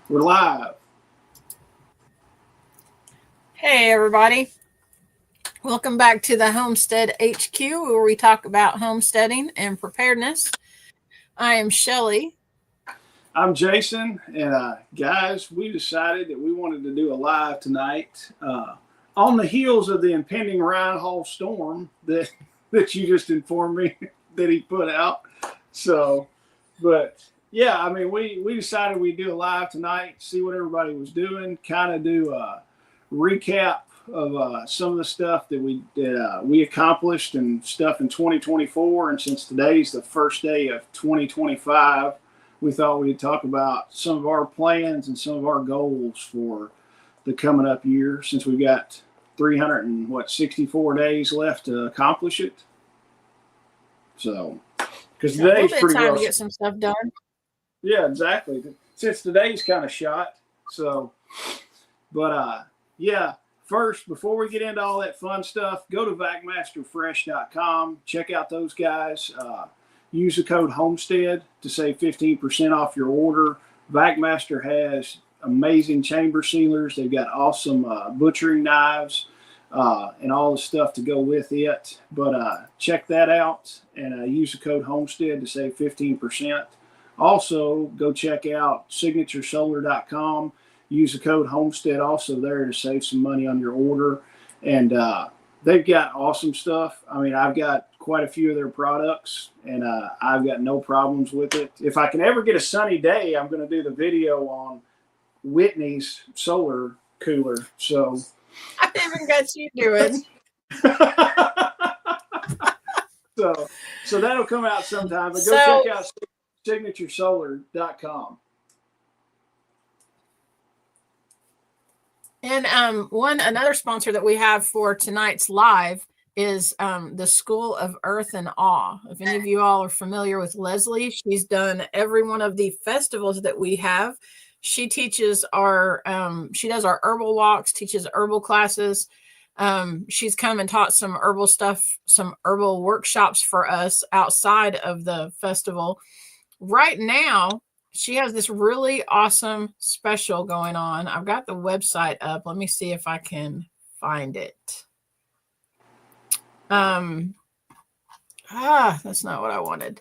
We're live. Hey, everybody. Welcome back to the Homestead HQ, where we talk about homesteading and preparedness. I am Shelly. I'm Jason, and guys, we decided that we wanted to do a live tonight on the heels of the impending Ryan Hall storm that you just informed me that he put out. So, but yeah, I mean, we decided we'd do a live tonight, see what everybody was doing, kind of do a recap of some of the stuff that we accomplished and stuff in 2024. And since today's the first day of 2025, we thought we'd talk about some of our plans and some of our goals for the coming up year, since we've got 364 days left to accomplish it. So, because today's pretty time to get some stuff done. Yeah, exactly. Since today's kind of shot. So, but yeah. First, before we get into all that fun stuff, go to vacmasterfresh.com. Check out those guys. Use the code HOMESTEAD to save 15% off your order. VacMaster has amazing chamber sealers. They've got awesome butchering knives and all the stuff to go with it. But check that out and use the code HOMESTEAD to save 15%. Also, go check out signaturesolar.com. Use the code HOMESTEAD also there to save some money on your order. And they've got awesome stuff. I mean, I've got quite a few of their products, and I've got no problems with it. If I can ever get a sunny day, I'm going to do the video on Whitney's solar cooler. So I even got you doing. so that'll come out sometime. But go check out signaturesolar.com. And another sponsor that we have for tonight's live is the School of Earth and Awe. If any of you all are familiar with Leslie, she's done every one of the festivals that we have. She teaches she does our herbal walks, teaches herbal classes. She's come and taught some herbal stuff, some herbal workshops for us outside of the festival. Right now, she has this really awesome special going on. I've got the website up. Let me see if I can find it. That's not what I wanted.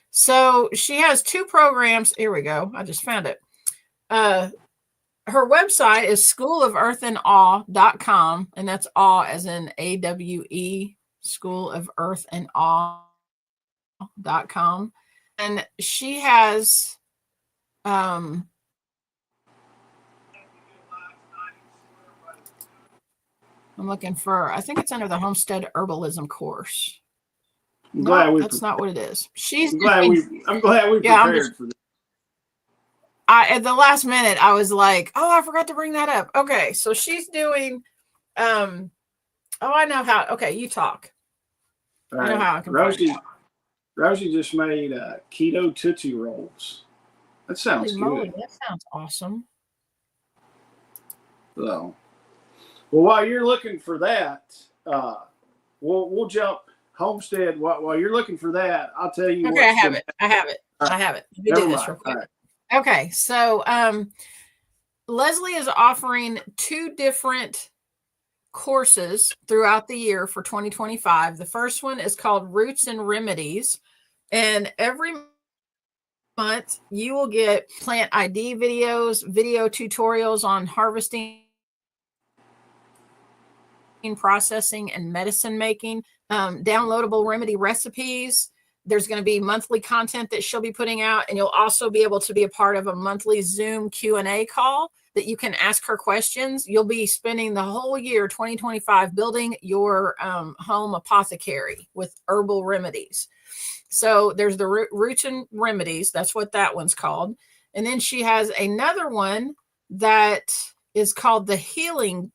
So she has two programs. Here we go. I just found it. Her website is schooloferthandawe.com, and that's awe as in AWE, schooloferthandawe.com. And she has I'm looking for, I think it's under the Homestead Herbalism course. That's not what it is. I'm glad we prepared for this. At the last minute, I was like, oh, I forgot to bring that up. Okay, so she's doing, I know how. Okay, you talk. I know how I can. Rosie just made keto Tootsie Rolls. That sounds good. That sounds awesome. So, well, while you're looking for that, we'll jump Homestead. While you're looking for that, I'll tell you. Okay, I have it. Let me do this real quick. Right. Okay, so Leslie is offering 2 different courses throughout the year for 2025. The first one is called Roots and Remedies, and every month you will get plant ID videos, video tutorials on harvesting, processing, and medicine making, downloadable remedy recipes. There's going to be monthly content that she'll be putting out, and you'll also be able to be a part of a monthly Zoom Q&A call that you can ask her questions. You'll be spending the whole year 2025 building your home apothecary with herbal remedies. So there's the Roots and Remedies. That's what that one's called. And then she has another one that is called the Healing.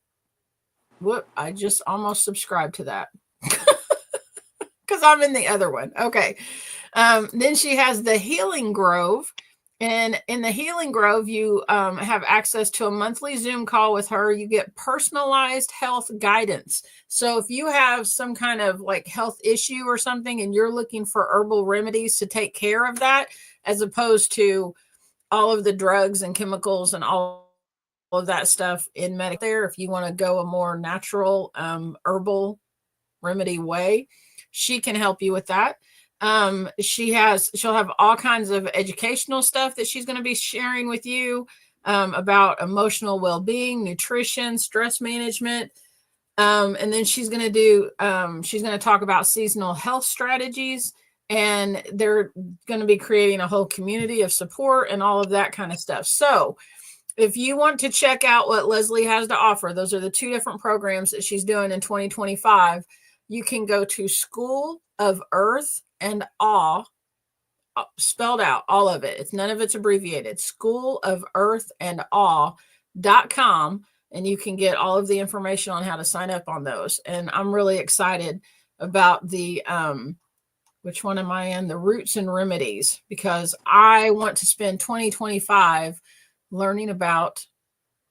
Whoop, I just almost subscribed to that because I'm in the other one. Okay. Then she has the Healing Grove. And in the Healing Grove, you have access to a monthly Zoom call with her. You get personalized health guidance. So if you have some kind of like health issue or something and you're looking for herbal remedies to take care of that, as opposed to all of the drugs and chemicals and all of that stuff in medic there. If you want to go a more natural herbal remedy way, she can help you with that. She'll have all kinds of educational stuff that she's going to be sharing with you about emotional well-being, nutrition, stress management. And then she's going to talk about seasonal health strategies, and they're going to be creating a whole community of support and all of that kind of stuff. So if you want to check out what Leslie has to offer, those are the 2 different programs that she's doing in 2025. You can go to School of Earth and Awe, spelled out, all of it. None of it's abbreviated. schoolofearthandawe.com, and you can get all of the information on how to sign up on those. And I'm really excited about the which one am I in? The Roots and Remedies, because I want to spend 2025 learning about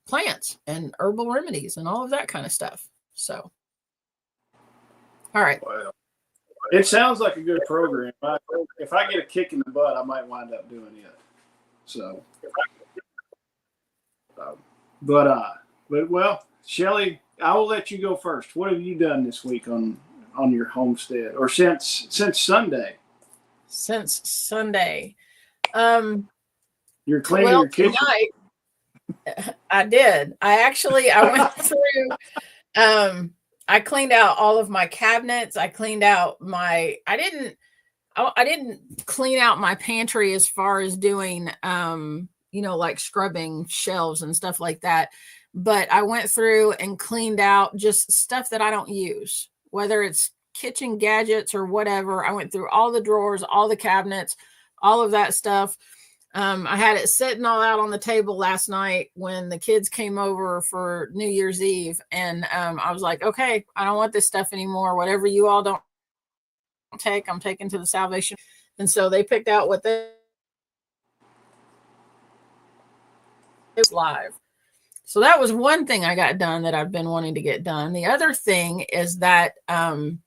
plants and herbal remedies and all of that kind of stuff. So, all right. Wow. It sounds like a good program. If I get a kick in the butt, I might wind up doing it. So, but well, Shelly, I will let you go first. What have you done this week on your homestead, or since Sunday? Since Sunday, you're cleaning your kitchen. Tonight, I did. I went through. I cleaned out all of my cabinets. I cleaned out I didn't clean out my pantry as far as doing, like scrubbing shelves and stuff like that. But I went through and cleaned out just stuff that I don't use, whether it's kitchen gadgets or whatever. I went through all the drawers, all the cabinets, all of that stuff. I had it sitting all out on the table last night when the kids came over for New Year's Eve. And I was like, okay, I don't want this stuff anymore. Whatever you all don't take, I'm taking to the Salvation. And so they picked out what they was live. So that was one thing I got done that I've been wanting to get done. The other thing is that probably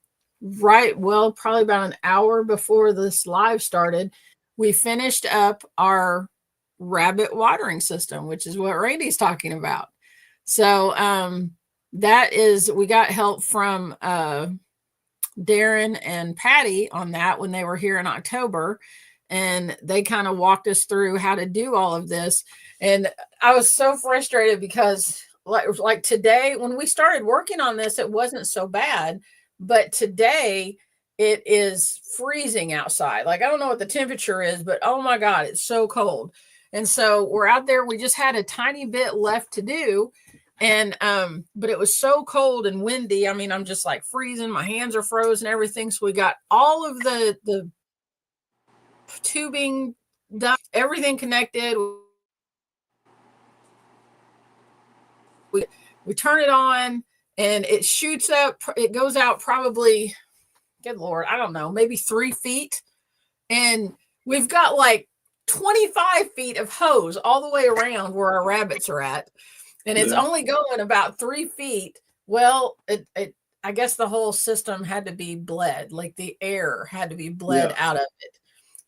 about an hour before this live started, we finished up our rabbit watering system, which is what Randy's talking about. So we got help from Darren and Patty on that when they were here in October, and they kind of walked us through how to do all of this. And I was so frustrated because like today, when we started working on this, it wasn't so bad, but today it is freezing outside. Like, I don't know what the temperature is, but oh my God, it's so cold. And so we're out there. We just had a tiny bit left to do. And, but it was so cold and windy. I mean, I'm just like freezing. My hands are frozen, everything. So we got all of the tubing done, everything connected. We turn it on and it shoots up. It goes out probably, good Lord, I don't know, maybe 3 feet. And we've got like 25 feet of hose all the way around where our rabbits are at. And it's only going about 3 feet. Well, I guess the whole system had to be bled, like the air had to be bled out of it.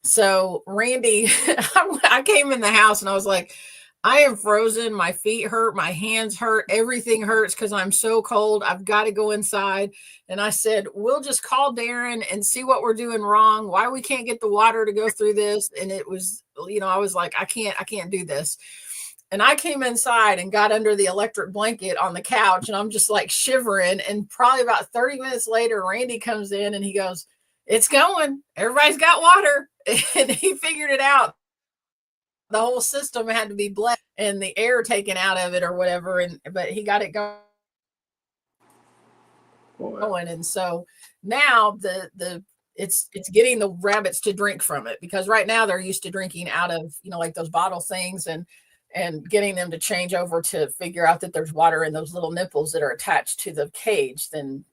So Randy, I came in the house and I was like, I am frozen. My feet hurt. My hands hurt. Everything hurts because I'm so cold. I've got to go inside. And I said, we'll just call Darren and see what we're doing wrong, why we can't get the water to go through this. And it was, I was like, I can't do this. And I came inside and got under the electric blanket on the couch, and I'm just like shivering. And probably about 30 minutes later, Randy comes in and he goes, it's going. Everybody's got water. And he figured it out. The whole system had to be bled and the air taken out of it or whatever. But he got it going. And so now it's getting the rabbits to drink from it, because right now they're used to drinking out of, like those bottle things, and getting them to change over to figure out that there's water in those little nipples that are attached to the cage. Then,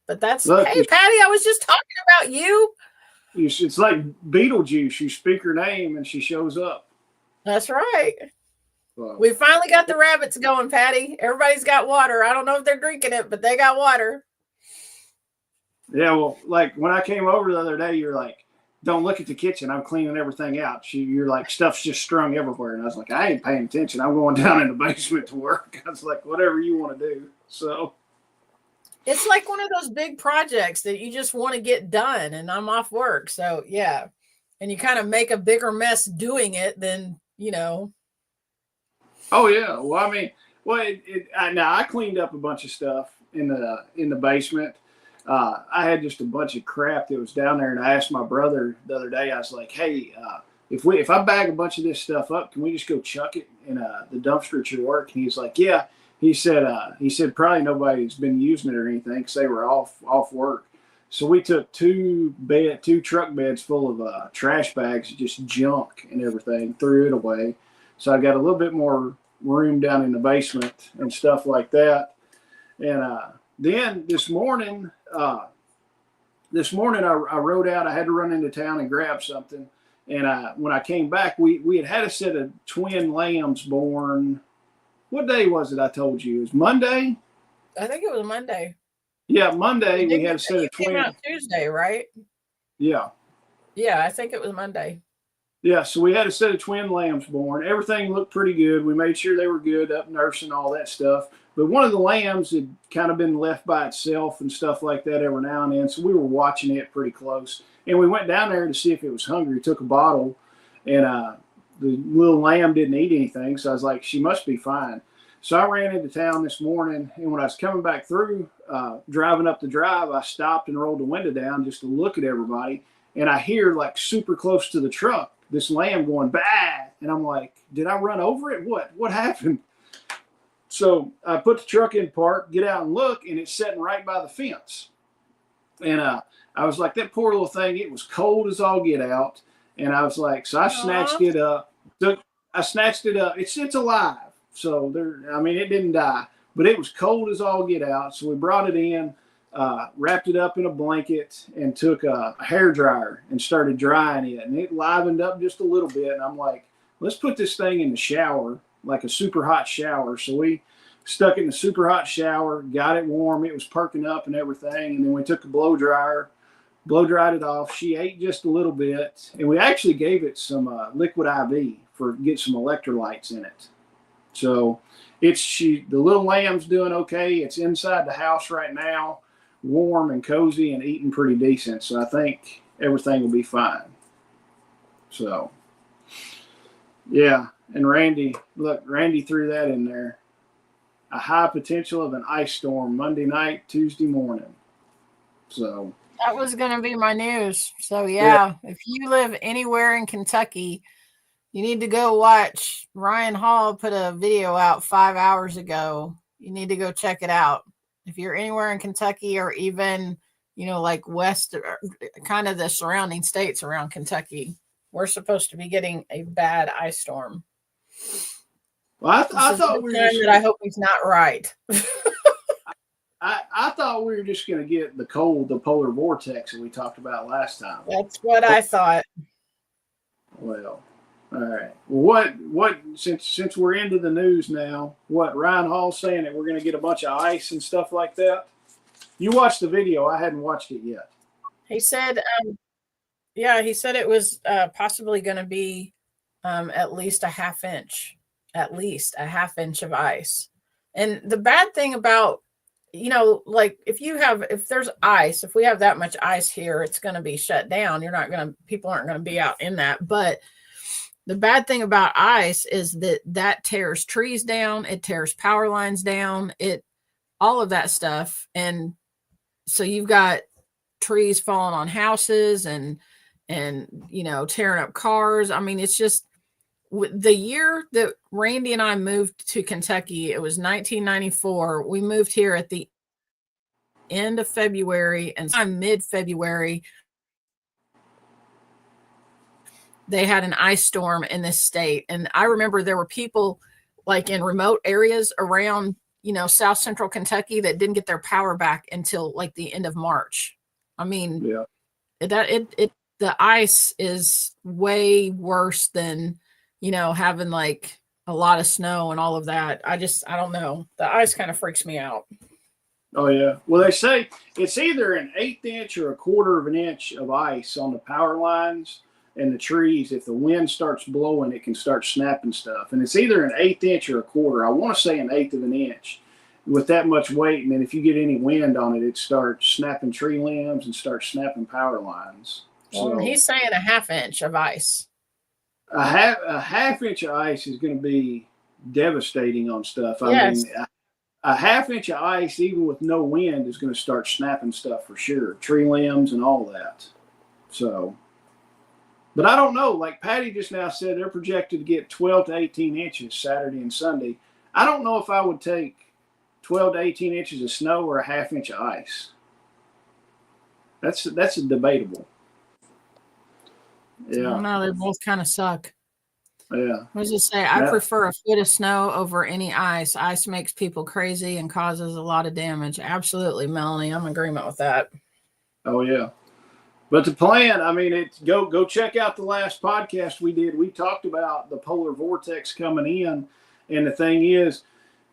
but that's, look, hey, Patty, I was just talking about you. It's like Beetlejuice. You speak her name and she shows up. That's right. We finally got the rabbits going, Patty. Everybody's got water. I don't know if they're drinking it, but they got water. Yeah, well, like when I came over the other day, you're like, don't look at the kitchen. I'm cleaning everything out. You're like, stuff's just strung everywhere. And I was like, I ain't paying attention. I'm going down in the basement to work. I was like, whatever you want to do. So it's like one of those big projects that you just want to get done, and I'm off work. So yeah. And you kind of make a bigger mess doing it than, Oh yeah. Well, I mean, I cleaned up a bunch of stuff in the basement. I had just a bunch of crap that was down there, and I asked my brother the other day. I was like, "Hey, if I bag a bunch of this stuff up, can we just go chuck it in the dumpster at your work?" And he's like, "Yeah." He said probably nobody's been using it or anything because they were off work. So we took two truck beds full of trash bags, just junk and everything, threw it away. So I got a little bit more room down in the basement and stuff like that. And then this morning I rode out. I had to run into town and grab something. And when I came back, we had a set of twin lambs born. What day was it? I told you it was Monday. I think it was Monday. Yeah, Monday we had a set of twins. Came out Tuesday, right? Yeah. Yeah, I think it was Monday. Yeah, so we had a set of twin lambs born. Everything looked pretty good. We made sure they were good, up nursing, all that stuff. But one of the lambs had kind of been left by itself and stuff like that every now and then. So we were watching it pretty close. And we went down there to see if it was hungry. Took a bottle, and the little lamb didn't eat anything. So I was like, she must be fine. So I ran into town this morning, and when I was coming back through, driving up the drive, I stopped and rolled the window down just to look at everybody. And I hear, like, super close to the truck, this lamb going, bah! And I'm like, did I run over it? What happened? So I put the truck in park, get out and look, and it's sitting right by the fence. And I was like, that poor little thing, it was cold as all get out. And I was like, so I snatched it up. It's alive. So it didn't die, but it was cold as all get out. So we brought it in, wrapped it up in a blanket, and took a hair dryer and started drying it. And it livened up just a little bit. And I'm like, let's put this thing in the shower, like a super hot shower. So we stuck it in a super hot shower, got it warm. It was perking up and everything. And then we took a blow dried it off. She ate just a little bit. And we actually gave it some liquid IV get some electrolytes in it. So the little lamb's doing okay. It's inside the house right now, warm and cozy and eating pretty decent. So I think everything will be fine. So, yeah. And Randy threw that in there. A high potential of an ice storm Monday night, Tuesday morning. So that was going to be my news. So yeah, if you live anywhere in Kentucky, you need to go watch. Ryan Hall put a video out 5 hours ago. You need to go check it out. If you're anywhere in Kentucky or even, like west, kind of the surrounding states around Kentucky, we're supposed to be getting a bad ice storm. Well, I thought we were just, I hope he's not right. I thought we were just going to get the polar vortex that we talked about last time. That's what I thought. Well, all right. What since we're into the news now, what Ryan Hall's saying that we're going to get a bunch of ice and stuff like that? You watched the video. I hadn't watched it yet. He said, he said it was possibly going to be at least a half inch of ice. And the bad thing about, like if there's ice, if we have that much ice here, it's going to be shut down. People aren't going to be out in that. But the bad thing about ice is that tears trees down. It tears power lines down. All of that stuff. And so you've got trees falling on houses and tearing up cars. I mean, it's just the year that Randy and I moved to Kentucky, it was 1994. We moved here at the end of February, and mid-February, they had an ice storm in this state. And I remember there were people like in remote areas around, South Central Kentucky that didn't get their power back until like the end of March. I mean, yeah, the ice is way worse than, having like a lot of snow and all of that. I don't know. The ice kind of freaks me out. Oh yeah. Well, they say it's either an 1/8 inch or a 1/4 of an inch of ice on the power lines and the trees. If the wind starts blowing, it can start snapping stuff. And it's either an 1/8 inch or a 1/4. I want to say an 1/8 of an inch with that much weight. And then if you get any wind on it, it starts snapping tree limbs and starts snapping power lines. Well, So he's saying a 1/2 inch of ice. a half inch of ice is going to be devastating on stuff. I Yes. mean, a 1/2 inch of ice, even with no wind, is going to start snapping stuff for sure, tree limbs and all that. So, but I don't know. Like Patty just now said, they're projected to get 12 to 18 inches Saturday and Sunday. I don't know if I would take 12 to 18 inches of snow or a 1/2 inch of ice. That's debatable. Yeah. No, they both kind of suck. Yeah. I was just say I prefer a foot of snow over any ice. Ice makes people crazy and causes a lot of damage. Absolutely, Melanie. I'm in agreement with that. Oh yeah. But the plan, I mean, it's go check out the last podcast we did. We talked about the polar vortex coming in, and the thing is,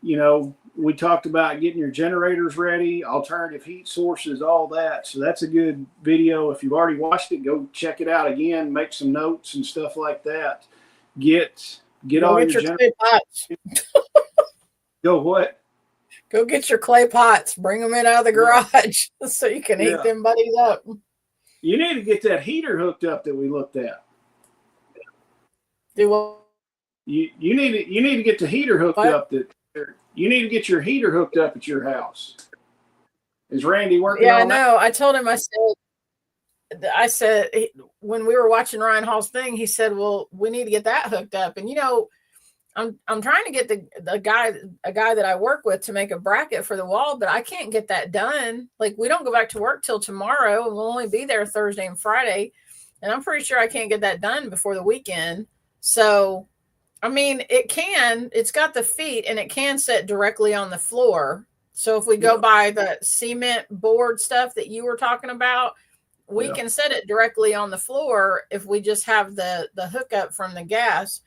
we talked about getting your generators ready, alternative heat sources, all that. So that's a good video. If you've already watched it, go check it out again, make some notes and stuff like that. Get all your clay pots. Go what? Go get your clay pots. Bring them in out of the garage so you can heat them buddies up. You need to get that heater hooked up that we looked at. Do what? You need to get the heater hooked up. You need to get your heater hooked up at your house. Is Randy working? Yeah, I know. I told him. I said when we were watching Ryan Hall's thing, he said, "Well, we need to get that hooked up." And I'm trying to get a guy that I work with to make a bracket for the wall, but I can't get that done. Like, we don't go back to work till tomorrow, and we'll only be there Thursday and Friday. And I'm pretty sure I can't get that done before the weekend. So, I mean, it's got the feet and it can sit directly on the floor. So if we go by the cement board stuff that you were talking about, we can set it directly on the floor if we just have the hookup from the gas.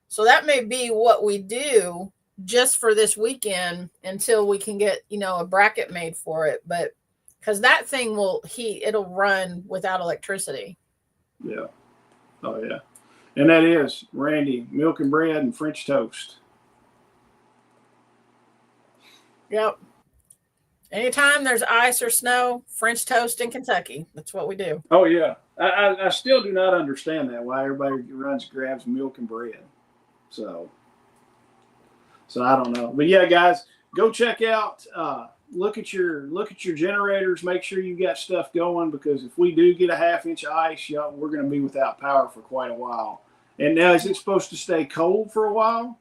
So that may be what we do just for this weekend until we can get, a bracket made for it. But because that thing it'll run without electricity. Yeah. Oh, yeah. And that is, Randy, milk and bread and French toast. Yep. Anytime there's ice or snow, French toast in Kentucky. That's what we do. Oh, yeah. I still do not understand that, why everybody grabs milk and bread. So I don't know. But yeah, guys, go check out, look at your generators, make sure you got stuff going, because if we do get a 1/2 inch of ice, we're going to be without power for quite a while. And now, is it supposed to stay cold for a while?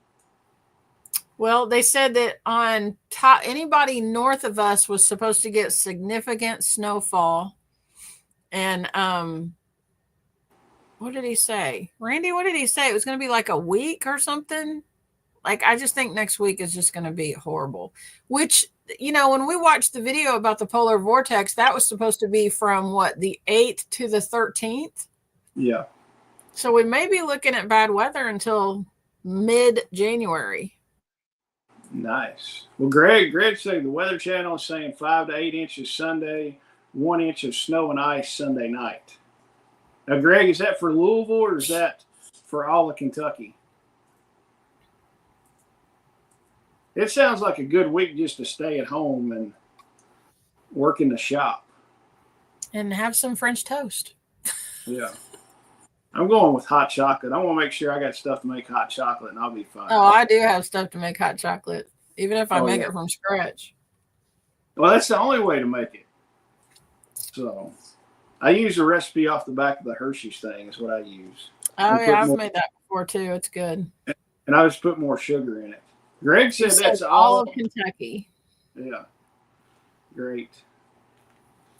Well, they said that on top, anybody north of us was supposed to get significant snowfall. And what did he say? Randy, what did he say? It was going to be like a week or something. Like, I just think next week is just going to be horrible. Which, when we watched the video about the polar vortex, that was supposed to be from the 8th to the 13th. Yeah. So we may be looking at bad weather until mid-January. Nice. Well, Greg said the Weather Channel is saying 5 to 8 inches Sunday, 1 inch of snow and ice Sunday night. Now, Greg, is that for Louisville or is that for all of Kentucky? It sounds like a good week just to stay at home and work in the shop. And have some French toast. Yeah. I'm going with hot chocolate. I want to make sure I got stuff to make hot chocolate, and I'll be fine. Oh, I do have stuff to make hot chocolate, even if I make it from scratch. Well, that's the only way to make it. So, I use the recipe off the back of the Hershey's thing is what I use. Oh, yeah, I've made that before, too. It's good. And I just put more sugar in it. Greg said that's all of Kentucky. Yeah. Great.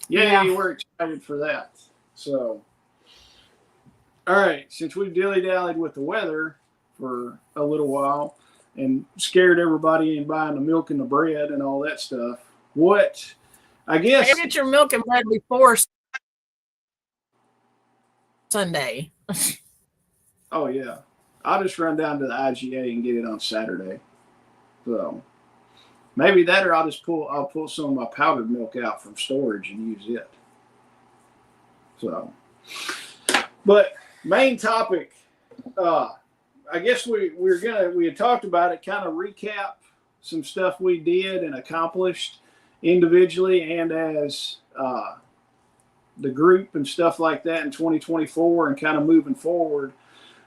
Yeah, we're excited for that. So, all right, since we've dilly-dallied with the weather for a little while and scared everybody in buying the milk and the bread and all that stuff, get your milk and bread before Sunday. Oh, yeah. I'll just run down to the IGA and get it on Saturday. So, Maybe that, or I'll pull some of my powdered milk out from storage and use it. So, but main topic, I guess we had talked about it, kind of recap some stuff we did and accomplished individually and as the group and stuff like that in 2024, and kind of moving forward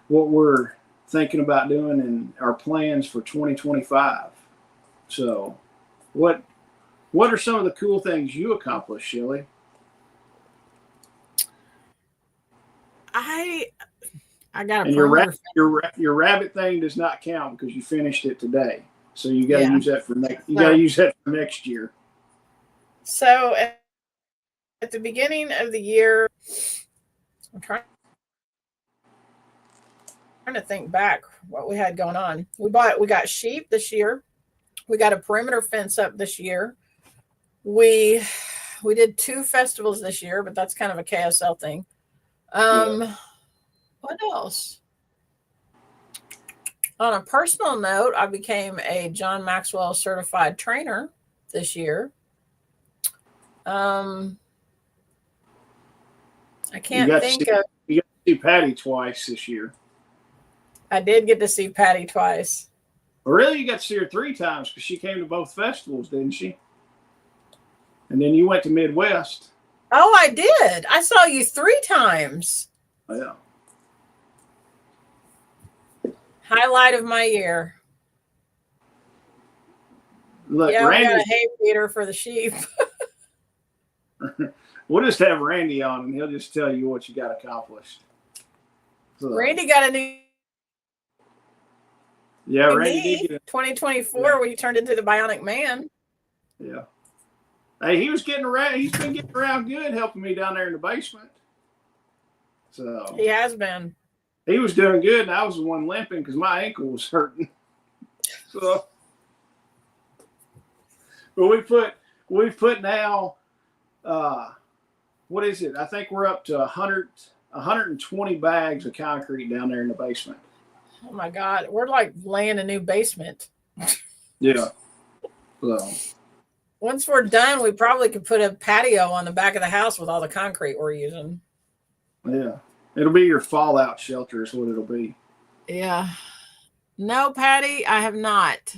what we're thinking about doing and our plans for 2025. So what are some of the cool things you accomplished, Shelley? I got a and your rabbit thing does not count because you finished it today. So you got to use that for next. You got to use that for next year. So at the beginning of the year, I'm trying to think back what we had going on. We got sheep this year. We got a perimeter fence up this year. We did 2 festivals this year, but that's kind of a KSL thing. What else? On a personal note, I became a John Maxwell certified trainer this year. I can't think of. You got to see Patty twice this year. I did get to see Patty twice. Well, really, you got to see her 3 times because she came to both festivals, didn't she? And then you went to Midwest. Oh, I did. I saw you 3 times. Yeah. Highlight of my year. Look, yeah, Randy, we got a hay feeder for the sheep. We'll just have Randy on, and he'll just tell you what you got accomplished. So, Randy got a new. Yeah, Randy did get 2024 when he turned into the Bionic Man. Yeah. Hey, he was getting around. He's been getting around good, helping me down there in the basement. So he has been. He was doing good, and I was the one limping because my ankle was hurting. So, but we've put now. What is it? I think we're up to 120 bags of concrete down there in the basement. Oh my God, we're like laying a new basement. Yeah. So once we're done, we probably could put a patio on the back of the house with all the concrete we're using. Yeah. It'll be your fallout shelter is what it'll be. Yeah. No, Patty, I have not.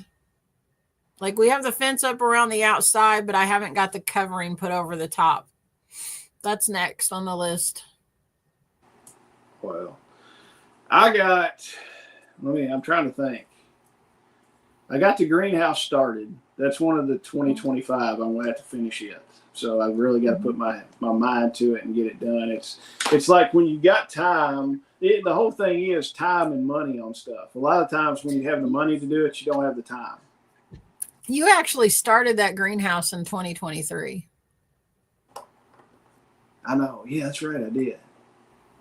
Like, we have the fence up around the outside, but I haven't got the covering put over the top. That's next on the list. Well, I'm trying to think. I got the greenhouse started. That's one of the 2025. I'm gonna have to finish it. So I've really got to put my mind to it and get it done. It's like when you got time, the whole thing is time and money on stuff. A lot of times when you have the money to do it, you don't have the time. You actually started that greenhouse in 2023. I know. Yeah, that's right. I did.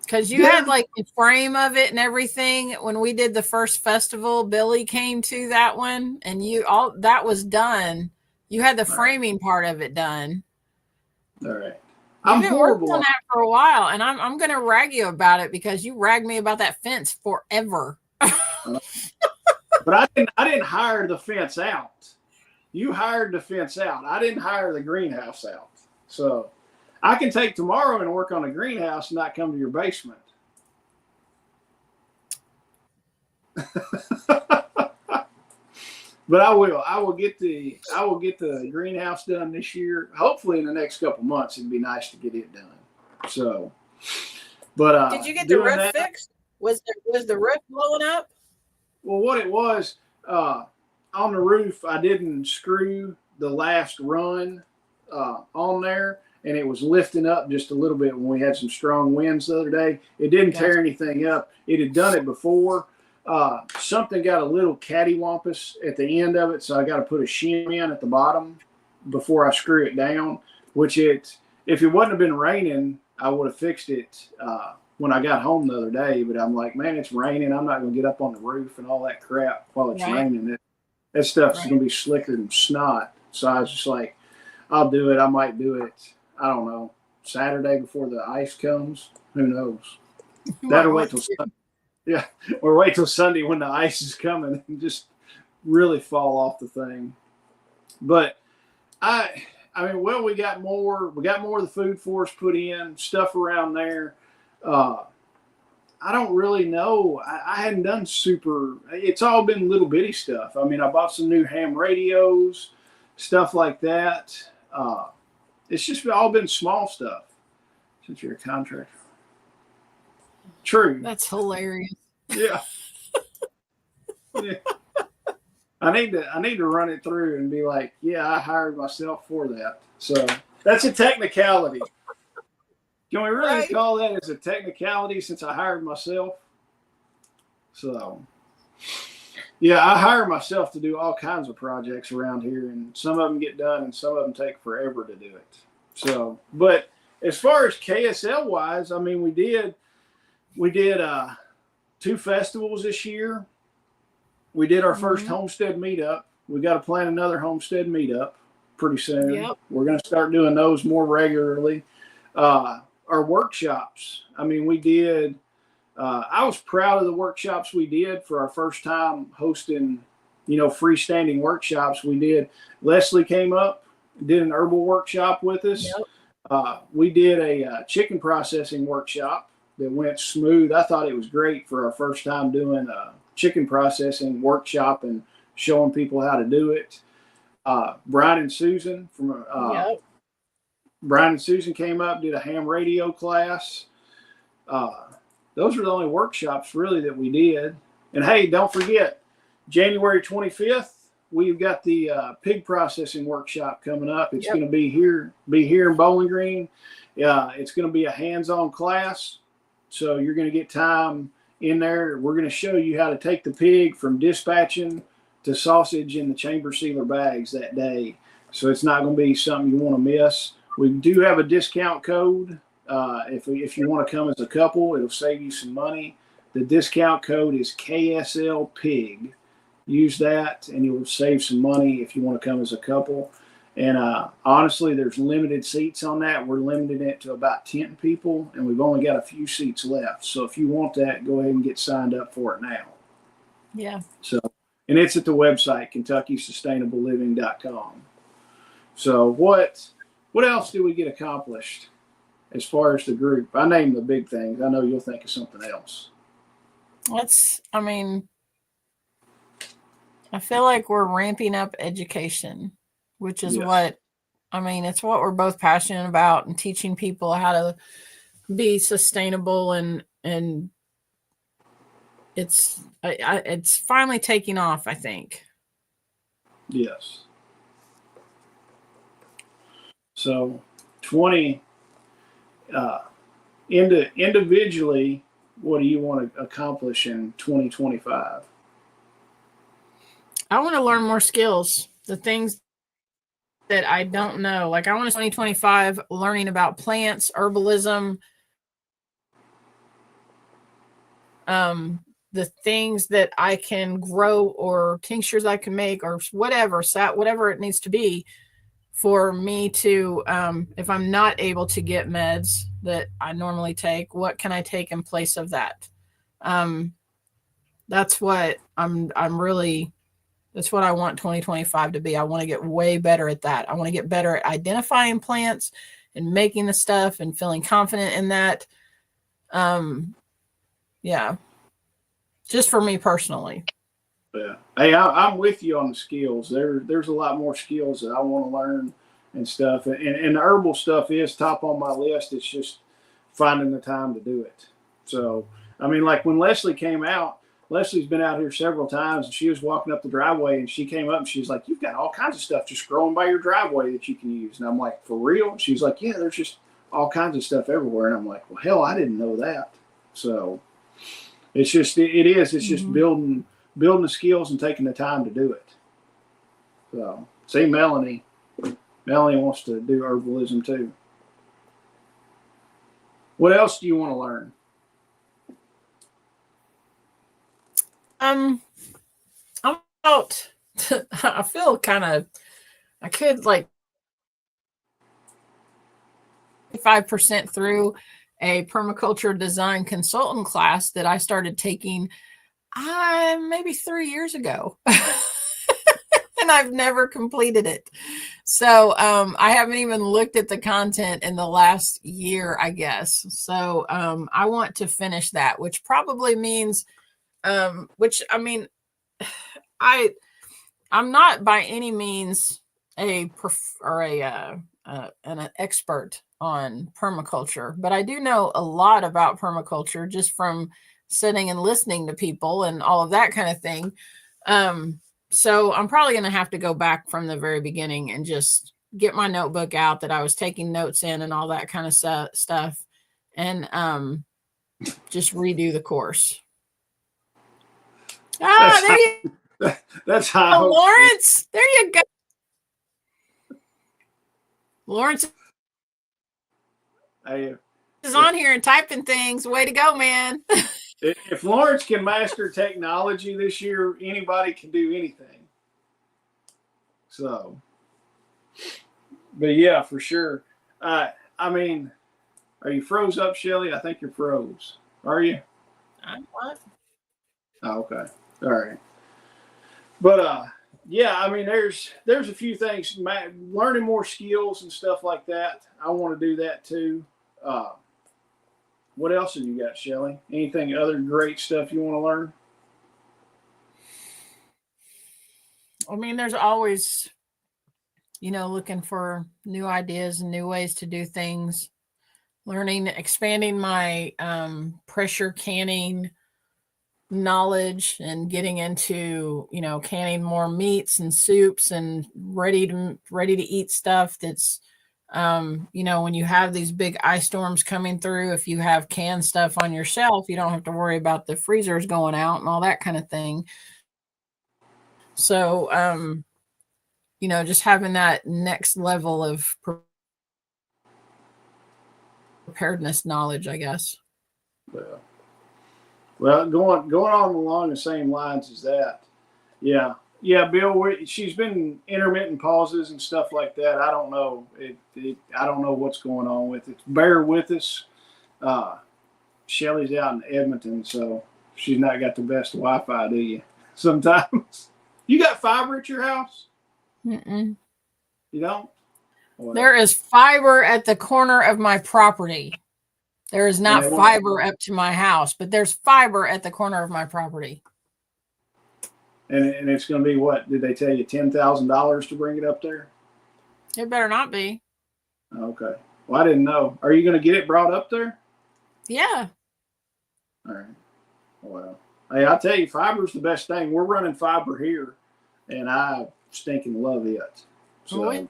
Because you had like the frame of it and everything. When we did the first festival, Billy came to that one, and all that was done. You had the framing part of it done. All right. You've been working on that for a while, and I'm going to rag you about it because you ragged me about that fence forever. But I didn't hire the fence out. You hired the fence out. I didn't hire the greenhouse out. So I can take tomorrow and work on a greenhouse and not come to your basement. But I will. I will get the greenhouse done this year. Hopefully, in the next couple months, it'd be nice to get it done. So, but did you get the roof fixed? Was the roof blowing up? Well, what it was on the roof, I didn't screw the last run on there, and it was lifting up just a little bit when we had some strong winds the other day. It didn't tear anything up. It had done it before. Something got a little cattywampus at the end of it, so I got to put a shim in at the bottom before I screw it down, if it wouldn't have been raining, I would have fixed it when I got home the other day. But I'm like, man, it's raining. I'm not going to get up on the roof and all that crap while it's raining. That stuff's going to be slicker than snot. So I was just like, I'll do it. I might do it, I don't know, Saturday before the ice comes. Who knows? That'll wait till Sunday. Yeah, or wait till Sunday when the ice is coming and just really fall off the thing. But I mean, well, we got more of the food forest put in, stuff around there. I don't really know. I hadn't done super, it's all been little bitty stuff. I mean, I bought some new ham radios, stuff like that. It's just all been small stuff since you're a contractor. True. That's hilarious. Yeah. Yeah. I need to run it through and be like, yeah, I hired myself for that. So that's a technicality. Can we really call that as a technicality since I hired myself? So yeah, I hire myself to do all kinds of projects around here, and some of them get done and some of them take forever to do it. So, but as far as KSL wise, I mean, we did 2 festivals this year. We did our first homestead meetup. We got to plan another homestead meetup pretty soon. Yep. We're going to start doing those more regularly. Our workshops. I mean, we did. I was proud of the workshops we did for our first time hosting, freestanding workshops. We did. Leslie came up, did an herbal workshop with us. Yep. We did a chicken processing workshop that went smooth. I thought it was great for our first time doing a chicken processing workshop and showing people how to do it. Brian and Susan came up, did a ham radio class. Those were the only workshops really that we did. And hey, don't forget, January 25th, we've got the pig processing workshop coming up. It's going to be here in Bowling Green. It's going to be a hands-on class. So you're going to get time in there. We're going to show you how to take the pig from dispatching to sausage in the chamber sealer bags that day. So it's not going to be something you want to miss. We do have a discount code. If you want to come as a couple, it'll save you some money. The discount code is KSL Pig. Use that and you'll save some money if you want to come as a couple. And honestly, there's limited seats on that. We're limiting it to about 10 people, and we've only got a few seats left. So if you want that, go ahead and get signed up for it now. Yeah. So, and it's at the website, KentuckySustainableLiving.com. So what else do we get accomplished as far as the group? I named the big things. I know you'll think of something else. I feel like we're ramping up education, which is it's what we're both passionate about, and teaching people how to be sustainable, and it's finally taking off, I think. Yes. So individually, what do you want to accomplish in 2025? I want to learn more skills, the things that I don't know. Like I want to 2025 learning about plants, herbalism, the things that I can grow or tinctures I can make or whatever it needs to be for me to, if I'm not able to get meds that I normally take, what can I take in place of that? That's what that's what I want 2025 to be. I want to get way better at that. I want to get better at identifying plants and making the stuff and feeling confident in that. Just for me personally. Yeah. Hey, I'm with you on the skills. There's a lot more skills that I want to learn and stuff. And the herbal stuff is top on my list. It's just finding the time to do it. So, I mean, like when Leslie came out, Leslie's been out here several times, and she was walking up the driveway, and she came up and she's like, "You've got all kinds of stuff just growing by your driveway that you can use." And I'm like, "For real?" And she's like, "Yeah, there's just all kinds of stuff everywhere." And I'm like, "Well, hell, I didn't know that." So it's just building the skills and taking the time to do it. So see, Melanie wants to do herbalism too. What else do you want to learn? I feel I could like 5% through a permaculture design consultant class that I started taking maybe 3 years ago. And and I've never completed it. So I haven't even looked at the content in the last year, I guess. So I want to finish that, which probably means, which I mean, I'm not by any means an expert on permaculture, but I do know a lot about permaculture just from sitting and listening to people and all of that kind of thing. So I'm probably going to have to go back from the very beginning and just get my notebook out that I was taking notes in and all that kind of stuff, and just redo the course. There you That's how. go, Lawrence. There you go. Lawrence is on here and typing things. Way to go, man. If Lawrence can master technology this year, anybody can do anything. So, but yeah, for sure. I mean, are you froze up, Shelly? I think you're froze. Are you? I'm what? Oh, okay. All right. But yeah, I mean, there's a few things. Learning more skills and stuff like that. I want to do that too. What else have you got, Shelly? Anything other great stuff you want to learn? I mean, there's always, looking for new ideas and new ways to do things. Learning, expanding my pressure canning knowledge and getting into, canning more meats and soups and ready to eat stuff that's, when you have these big ice storms coming through, if you have canned stuff on your shelf, you don't have to worry about the freezers going out and all that kind of thing. So, just having that next level of preparedness knowledge, I guess. Well, going on along the same lines as that. Yeah, Bill. She's been intermittent pauses and stuff like that. I don't know. I don't know what's going on with it. Bear with us. Shelly's out in Edmonton, so she's not got the best Wi-Fi, do you? Sometimes. You got fiber at your house? Mm-mm. You don't? Well, there is fiber at the corner of my property. There is not fiber up to my house, but there's fiber at the corner of my property. And it's going to be what? Did they tell you $10,000 to bring it up there? It better not be. Okay. Well, I didn't know. Are you going to get it brought up there? Yeah. All right. Well, hey, I'll tell you, fiber's the best thing. We're running fiber here, and I stinking love it. So we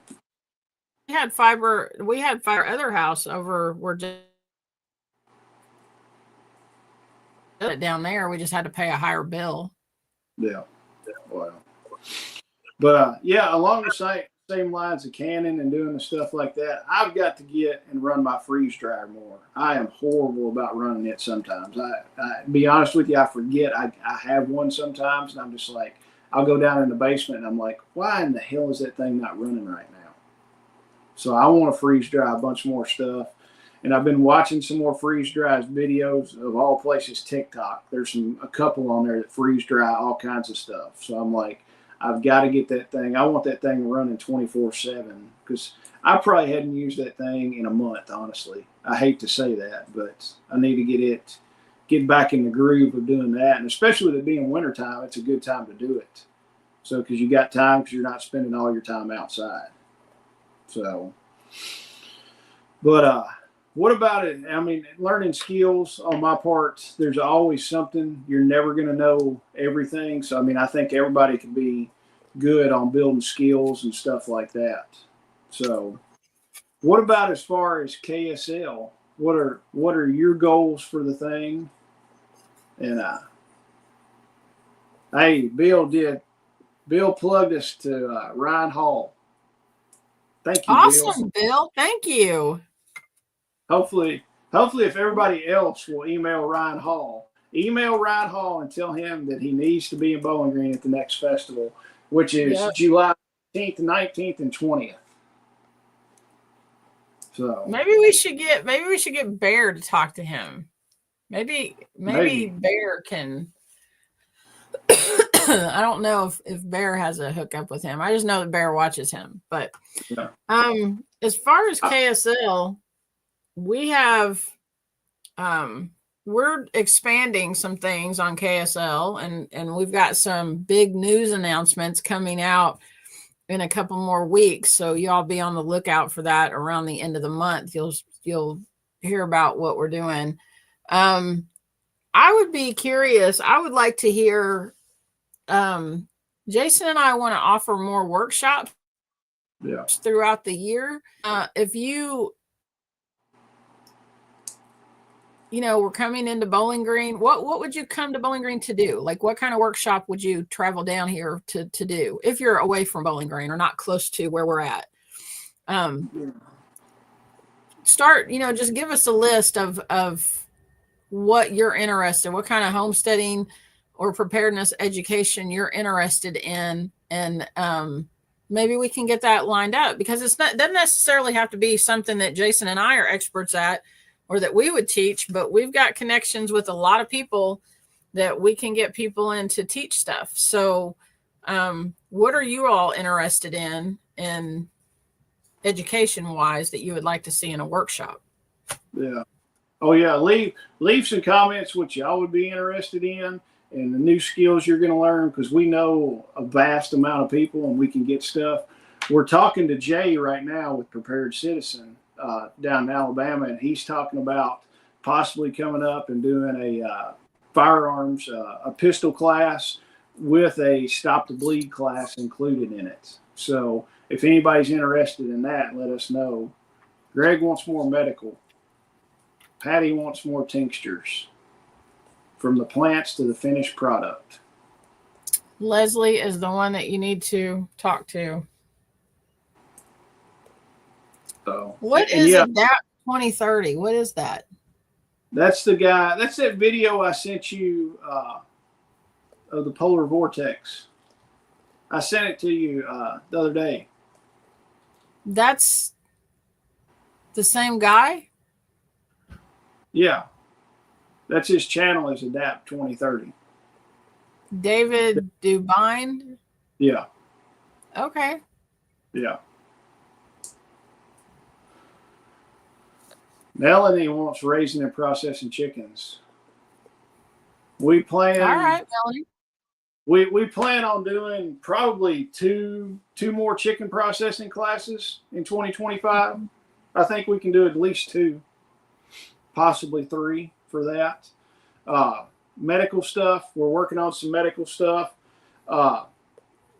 had fiber. We had fiber at other house over where down there. We just had to pay a higher bill. Yeah. Wow. But yeah, along the same lines of canning and doing the stuff like that, I've got to get and run my freeze dryer more. I am horrible about running it sometimes. I be honest with you, I forget I have one sometimes, and I'm just like, I'll go down in the basement and I'm like, why in the hell is that thing not running right now? So I want to freeze dry a bunch more stuff. And I've been watching some more freeze dry videos, of all places, TikTok. There's a couple on there that freeze dry all kinds of stuff. So I'm like, I've got to get that thing. I want that thing running 24/7, because I probably hadn't used that thing in a month, honestly. I hate to say that, but I need to get back in the groove of doing that. And especially with it being wintertime, it's a good time to do it. So, because you got time, because you're not spending all your time outside. So, but what about it? I mean, learning skills on my part, there's always something. You're never going to know everything. So, I mean, I think everybody can be good on building skills and stuff like that. So, what about as far as KSL? What are your goals for the thing? And hey, Bill plugged us to Ryan Hall. Thank you, awesome, Bill. Thank you. Hopefully, if everybody else will email Ryan Hall and tell him that he needs to be in Bowling Green at the next festival, which is July 18th, 19th, and 20th. So maybe we should get Bear to talk to him. Maybe Bear can I don't know if Bear has a hookup with him. I just know that Bear watches him. But Yeah. as far as KSL, we have we're expanding some things on KSL, and we've got some big news announcements coming out in a couple more weeks. So y'all be on the lookout for that around the end of the month. You'll hear about what we're doing. I would be curious. I would like to hear. Jason and I want to offer more workshops throughout the year. If you we're coming into Bowling Green, what would you come to Bowling Green to do? Like, what kind of workshop would you travel down here to do if you're away from Bowling Green or not close to where we're at? Start, just give us a list of what you're interested, what kind of homesteading or preparedness education you're interested in, and maybe we can get that lined up, because doesn't necessarily have to be something that Jason and I are experts at or that we would teach, but we've got connections with a lot of people that we can get people in to teach stuff. So what are you all interested in education wise that you would like to see in a workshop? Yeah. Oh yeah. Leave some comments what y'all would be interested in and the new skills you're going to learn, because we know a vast amount of people and we can get stuff. We're talking to Jay right now with Prepared Citizen down in Alabama, and he's talking about possibly coming up and doing a firearms, a pistol class with a stop the bleed class included in it. So if anybody's interested in that, let us know. Greg wants more medical. Patty wants more tinctures, from the plants to the finished product. Leslie is the one that you need to talk to. So, what is Adapt 2030? What is that? That's the guy. That's that video I sent you of the polar vortex. I sent it to you the other day. That's the same guy? Yeah. That's his channel, is Adapt 2030. David Dubine? Yeah. Okay. Yeah. Melanie wants raising and processing chickens. We plan. All right, Melanie. We plan on doing probably two more chicken processing classes in 2025. I think we can do at least 2, possibly 3 for that. Medical stuff. We're working on some medical stuff.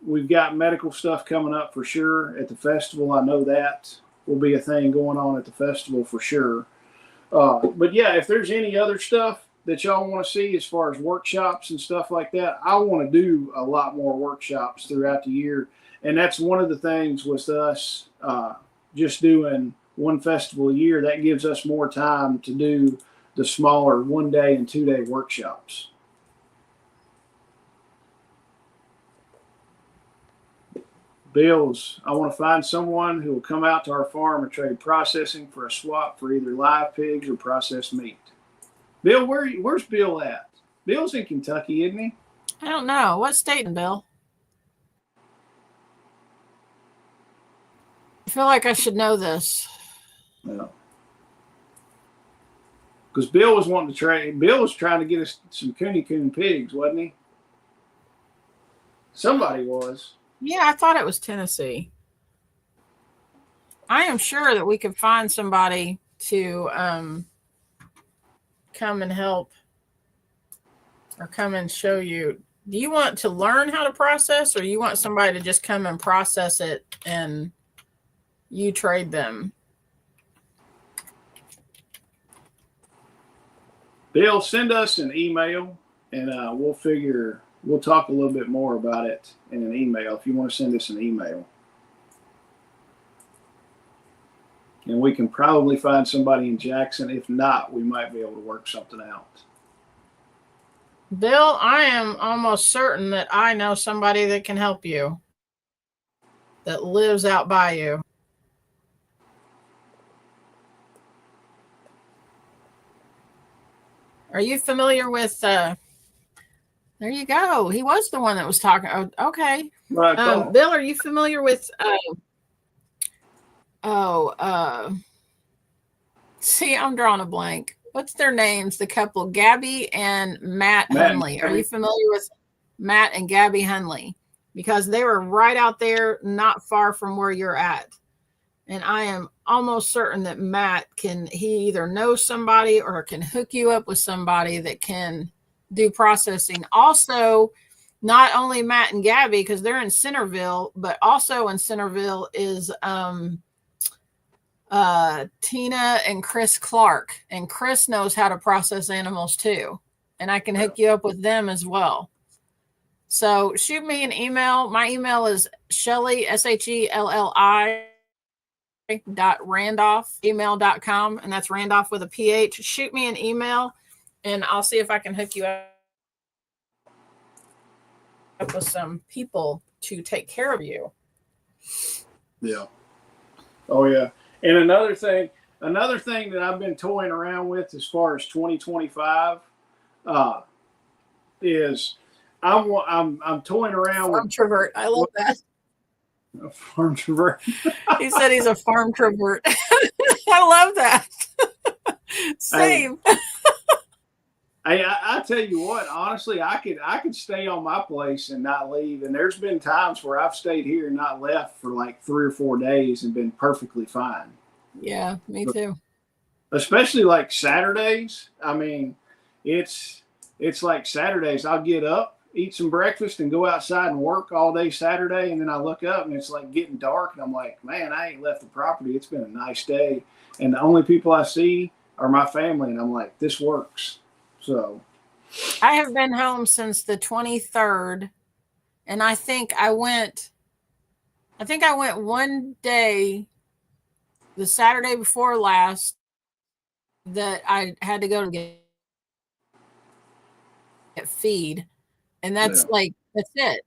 We've got medical stuff coming up for sure at the festival. I know that will be a thing going on at the festival for sure. But yeah, if there's any other stuff that y'all want to see as far as workshops and stuff like that, I want to do a lot more workshops throughout the year. And that's one of the things with us just doing one festival a year. That gives us more time to do the smaller 1-day and 2-day workshops. Bills, I want to find someone who will come out to our farm and trade processing for a swap for either live pigs or processed meat. Bill, where's Bill at? Bill's in Kentucky, isn't he? I don't know. What state, Bill? I feel like I should know this. No. Because Bill was wanting to trade. Bill was trying to get us some coon pigs, wasn't he? Somebody was. Yeah, I thought it was Tennessee. I am sure that we could find somebody to come and help or come and show you. Do you want to learn how to process, or you want somebody to just come and process it and you trade them? Bill, send us an email and we'll talk a little bit more about it in an email if you want to send us an email. And we can probably find somebody in Jackson. If not, we might be able to work something out. Bill, I am almost certain that I know somebody that can help you, that lives out by you. Are you familiar with There you go. He was the one that was talking. Oh, okay. Right. Bill, are you familiar with? See, I'm drawing a blank. What's their names? The couple, Gabby and Matt Hunley. Are you familiar with Matt and Gabby Hunley? Because they were right out there, not far from where you're at. And I am almost certain that Matt he either knows somebody or can hook you up with somebody that can do processing. Also, not only Matt and Gabby, because they're in Centerville, but also in Centerville is Tina and Chris Clark. And Chris knows how to process animals too. And I can hook you up with them as well. So shoot me an email. My email is Shelly, SHELLI .randolph@gmail.com, and that's Randolph with a PH. Shoot me an email and I'll see if I can hook you up with some people to take care of you. Yeah. Oh yeah. And another thing that I've been toying around with as far as 2025 is I'm toying around farm with travert. I love that. A farm travert. He said he's a farm travert. I love that. Same. I tell you what, honestly, I could stay on my place and not leave. And there's been times where I've stayed here and not left for like 3 or 4 days and been perfectly fine. Yeah, me too. Especially like Saturdays. I mean, it's like Saturdays. I'll get up, eat some breakfast, and go outside and work all day Saturday. And then I look up and it's like getting dark. And I'm like, man, I ain't left the property. It's been a nice day. And the only people I see are my family. And I'm like, this works. So I have been home since the 23rd. And I think I went one day, the Saturday before last, that I had to go to get feed. And that's that's it.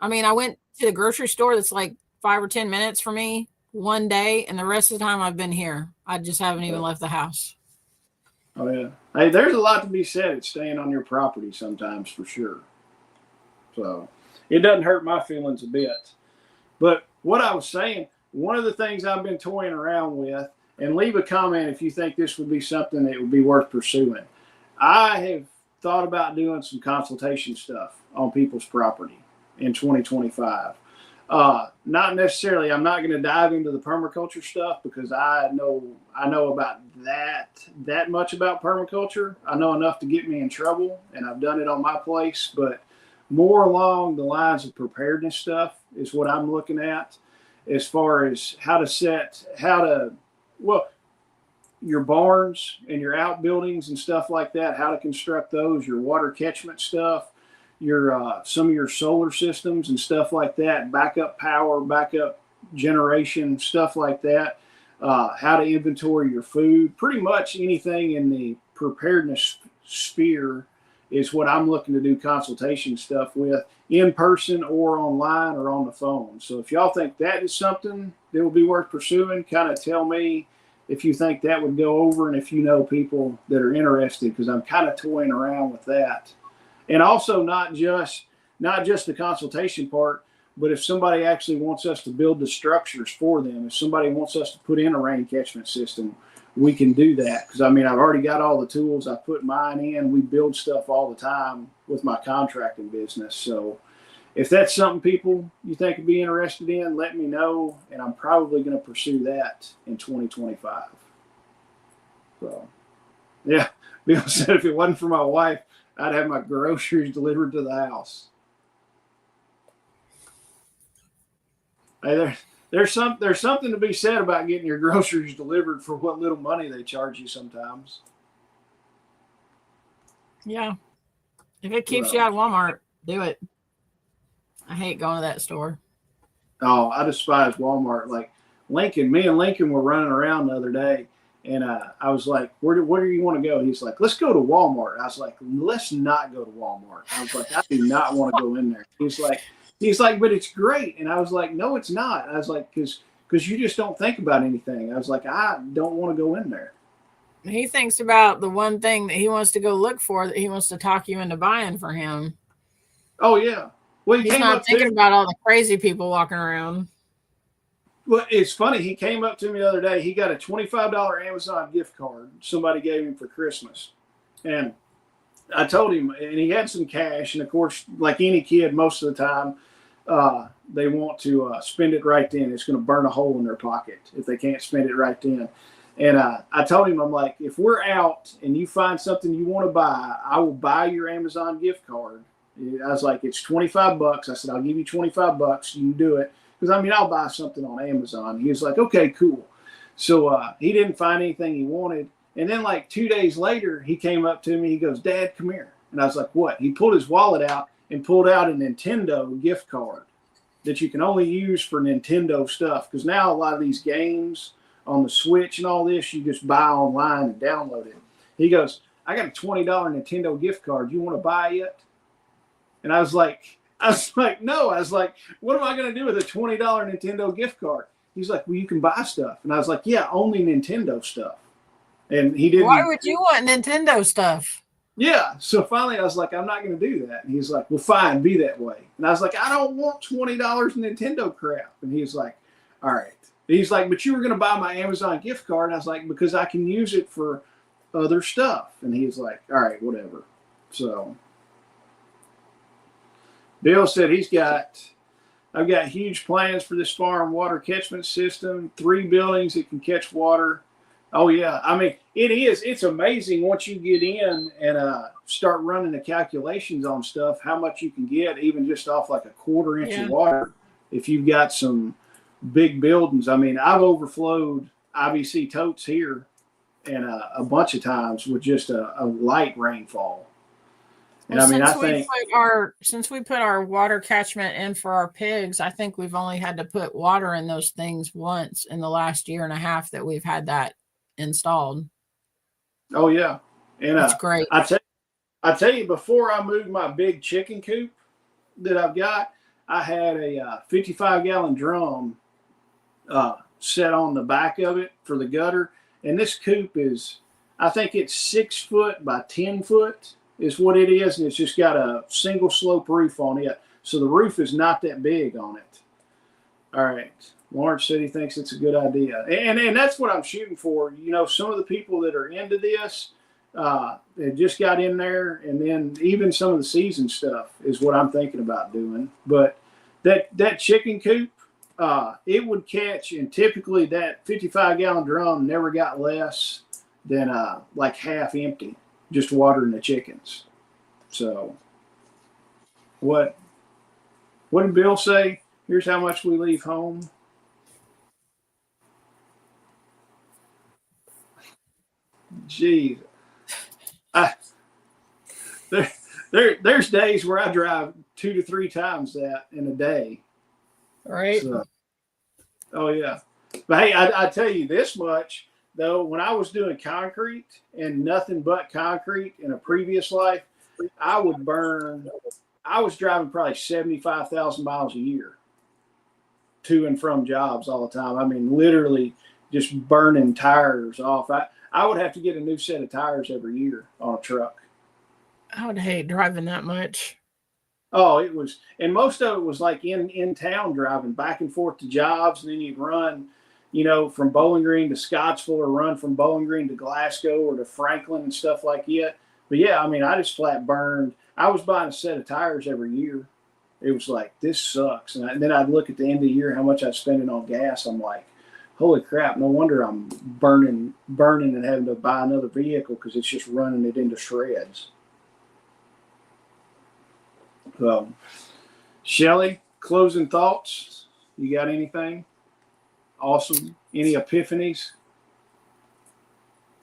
I mean, I went to the grocery store that's like 5 or 10 minutes for me one day. And the rest of the time I've been here. I just haven't even left the house. Oh, yeah. Hey, there's a lot to be said at staying on your property sometimes, for sure. So it doesn't hurt my feelings a bit. But what I was saying, one of the things I've been toying around with, and leave a comment if you think this would be something that would be worth pursuing. I have thought about doing some consultation stuff on people's property in 2025. Not necessarily, I'm not going to dive into the permaculture stuff because I know about that much about permaculture. I know enough to get me in trouble, and I've done it on my place, but more along the lines of preparedness stuff is what I'm looking at as far as your barns and your outbuildings and stuff like that, how to construct those, your water catchment stuff, your some of your solar systems and stuff like that, backup power, backup generation, stuff like that, how to inventory your food, pretty much anything in the preparedness sphere is what I'm looking to do consultation stuff with, in person or online or on the phone. So if y'all think that is something that will be worth pursuing, kind of tell me if you think that would go over and if you know people that are interested, because I'm kind of toying around with that. And also not just the consultation part, but if somebody actually wants us to build the structures for them, if somebody wants us to put in a rain catchment system, we can do that. Because I mean, I've already got all the tools. I put mine in. We build stuff all the time with my contracting business. So if that's something people you think would be interested in, let me know. And I'm probably going to pursue that in 2025. So, yeah, Bill said if it wasn't for my wife, I'd have my groceries delivered to the house. Hey, there's something to be said about getting your groceries delivered for what little money they charge you sometimes. Yeah. If it keeps you out of Walmart, do it. I hate going to that store. Oh, I despise Walmart. Like me and Lincoln were running around the other day, and I was like, where do you want to go? He's like, let's go to Walmart. I was like, let's not go to Walmart. I was like, I do not want to go in there. He's like, but it's great. And I was like, no, it's not. I was like, because you just don't think about anything. I was like, I don't want to go in there. He thinks about the one thing that he wants to go look for that he wants to talk you into buying for him. Oh yeah. Well, he He's came not up thinking to. about all the crazy people walking around. Well, it's funny. He came up to me the other day. He got a $25 Amazon gift card somebody gave him for Christmas, and I told him, and he had some cash. And of course, like any kid, most of the time, they want to spend it right then. It's going to burn a hole in their pocket if they can't spend it right then. And I told him, I'm like, if we're out and you find something you want to buy, I will buy your Amazon gift card. I was like, it's $25. I said, I'll give you $25. You can do it. Because, I mean, I'll buy something on Amazon. He was like, okay, cool. So he didn't find anything he wanted. And then like 2 days later, he came up to me. He goes, Dad, come here. And I was like, what? He pulled his wallet out and pulled out a Nintendo gift card that you can only use for Nintendo stuff. Because now a lot of these games on the Switch and all this, you just buy online and download it. He goes, I got a $20 Nintendo gift card. You want to buy it? And I was like, no. I was like, what am I going to do with a $20 Nintendo gift card? He's like, well, you can buy stuff. And I was like, yeah, only Nintendo stuff. And he didn't. Why would you want Nintendo stuff? Yeah. So finally I was like, I'm not going to do that. And he's like, well, fine, be that way. And I was like, I don't want $20 Nintendo crap. And he's like, all right. He's like, but you were going to buy my Amazon gift card. And I was like, because I can use it for other stuff. And he's like, all right, whatever. So Bill said I've got huge plans for this farm water catchment system, 3 buildings that can catch water. Oh yeah. I mean, it's amazing once you get in and start running the calculations on stuff, how much you can get even just off like a quarter inch of water. If you've got some big buildings. I mean, I've overflowed IBC totes here and a bunch of times with just a light rainfall. And well, I mean, I think since we put our water catchment in for our pigs, I think we've only had to put water in those things once in the last year and a half that we've had that installed. Oh yeah. And that's great. I tell you, before I moved my big chicken coop that I've got, I had a 55-gallon drum set on the back of it for the gutter. And this coop is, I think it's 6 foot by 10 foot is what it is. And it's just got a single slope roof on it. So the roof is not that big on it. All right. Lawrence said he thinks it's a good idea. And that's what I'm shooting for. You know, some of the people that are into this, they just got in there. And then even some of the season stuff is what I'm thinking about doing. But that chicken coop, it would catch, and typically that 55-gallon drum never got less than like half empty, just watering the chickens. So what did Bill say? Here's how much we leave home. Geez. There's days where I drive 2 to 3 times that in a day. Right. So, oh yeah. But hey, I tell you this much though, when I was doing concrete and nothing but concrete in a previous life, I was driving probably 75,000 miles a year to and from jobs all the time. I mean, literally just burning tires off. I would have to get a new set of tires every year on a truck. I would hate driving that much. Oh, it was, and most of it was like in town driving back and forth to jobs, and then you'd run, you know, from Bowling Green to Scottsville, or run from Bowling Green to Glasgow or to Franklin and stuff like that. But yeah, I mean, I just flat burned. I was buying a set of tires every year. It was like, this sucks. And then I'd look at the end of the year how much I'd spend on gas. I'm like, holy crap, no wonder I'm burning and having to buy another vehicle because it's just running it into shreds. So, Shelly, closing thoughts? You got anything? Awesome. Any epiphanies?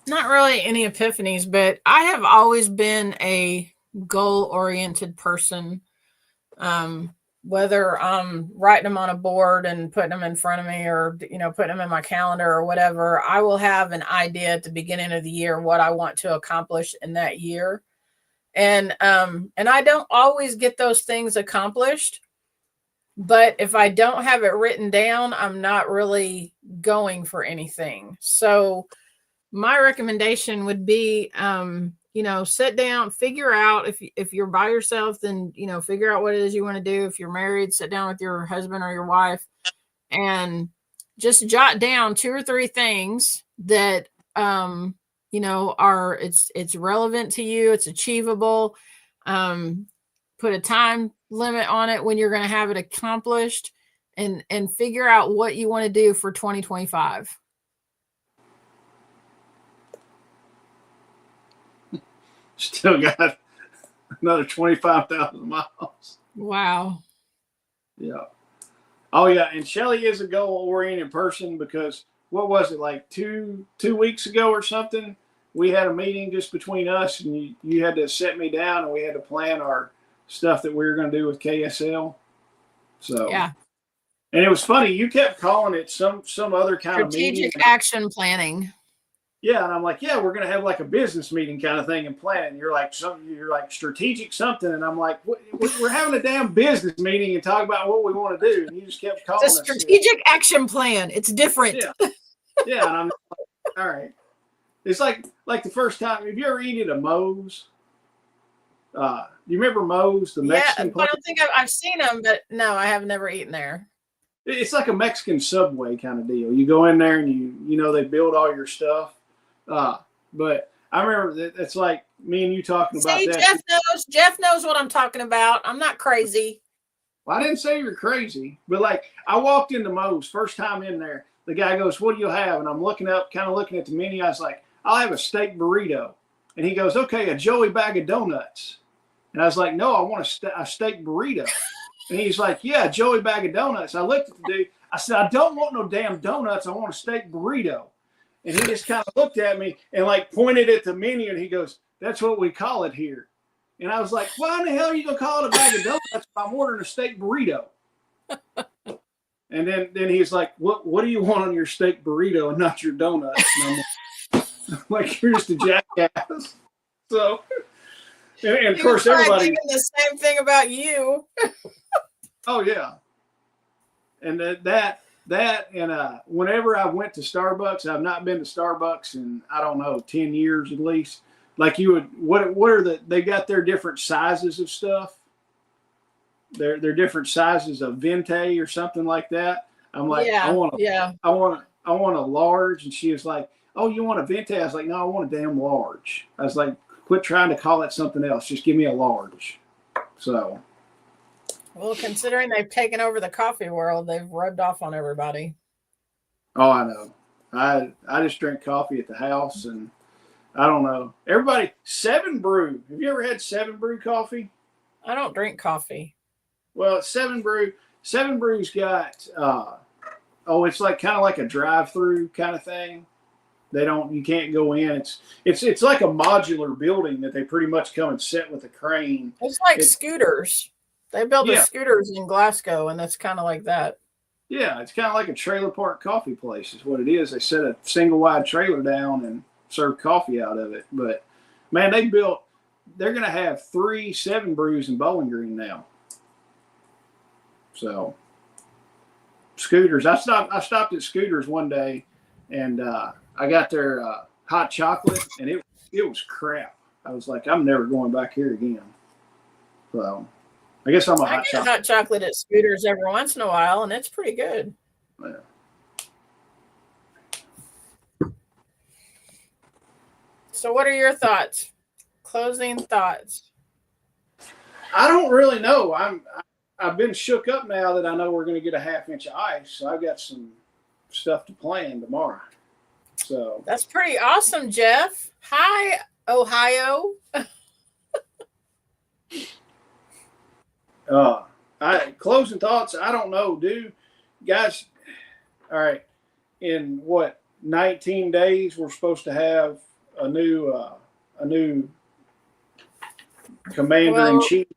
Not really any epiphanies, but I have always been a goal-oriented person. Whether I'm writing them on a board and putting them in front of me, or, you know, putting them in my calendar or whatever, I will have an idea at the beginning of the year what I want to accomplish in that year. And I don't always get those things accomplished, but if I don't have it written down, I'm not really going for anything. So my recommendation would be, sit down, figure out if you're by yourself, then, figure out what it is you want to do. If you're married, sit down with your husband or your wife and just jot down 2 or 3 things that, it's relevant to you. It's achievable. Put a time limit on it when you're going to have it accomplished, and figure out what you want to do for 2025. Still got another 25,000 miles. Wow. Yeah. Oh yeah. And Shelly is a goal-oriented person, because what was it, like two weeks ago or something? We had a meeting just between us, and you had to set me down, and we had to plan our stuff that we were going to do with KSL. So yeah. And it was funny. You kept calling it some other kind of meeting. Strategic action planning. Yeah, and I'm like, yeah, we're going to have like a business meeting kind of thing and plan. You're like strategic something, and I'm like, we're having a damn business meeting and talk about what we want to do. And you just kept calling it's a strategic action plan. It's different. Yeah, yeah, and I'm like, all right. It's like the first time. Have you ever eaten at a Moe's? You remember Moe's, the Mexican place? I don't think I've seen them, but no, I have never eaten there. It's like a Mexican Subway kind of deal. You go in there and you know they build all your stuff. But I remember that it's like me and you talking about that. Jeff knows what I'm talking about. I'm not crazy. Well, I didn't say you're crazy, but like I walked into Moe's first time in there. The guy goes, "What do you have?" And I'm looking up, kind of looking at the menu. I was like, "I'll have a steak burrito." And he goes, "Okay, a Joey bag of donuts." And I was like, "No, I want a steak burrito." And he's like, "Yeah, Joey bag of donuts." I looked at the dude. I said, "I don't want no damn donuts. I want a steak burrito." And he just kind of looked at me and like pointed at the menu, and he goes, "That's what we call it here." And I was like, "Why in the hell are you gonna call it a bag of donuts if I'm ordering a steak burrito?" And then he's like, "What do you want on your steak burrito and not your donuts?" And I'm like, "You're just a jackass." So, and of course everybody thinking the same thing about you. Oh yeah. And that and whenever I went to Starbucks, I've not been to Starbucks in, I don't know, 10 years at least. Like you would, what are they got their different sizes of stuff. They're different sizes of venti or something like that. I'm like, I want a large. And she was like, "Oh, you want a venti?" I was like, "No, I want a damn large." I was like, "Quit trying to call it something else. Just give me a large." So. Well, considering they've taken over the coffee world, they've rubbed off on everybody. Oh, I know. I just drink coffee at the house, and I don't know. Everybody, 7 Brew. Have you ever had 7 Brew coffee? I don't drink coffee. Well, 7 Brew. 7 Brew's got it's like kind of like a drive-through kind of thing. You can't go in. It's like a modular building that they pretty much come and set with a crane. It's like scooters. They build the scooters in Glasgow, and that's kind of like that. Yeah, it's kind of like a trailer park coffee place is what it is. They set a single wide trailer down and serve coffee out of it. But, man, they're going to have 3 7 Brews in Bowling Green now. So, Scooters. I stopped at Scooters one day, and I got their hot chocolate, and it was crap. I was like, I'm never going back here again. So, I guess I'm I get hot chocolate at Scooters every once in a while, and it's pretty good. Yeah. So what are your thoughts? Closing thoughts. I don't really know. I've been shook up now that I know we're going to get a ½ inch of ice, so I've got some stuff to plan tomorrow. So that's pretty awesome, Jeff. Hi, Ohio. Closing thoughts. I don't know, dude. Guys, all right. In 19 days, we're supposed to have a new commander in chief.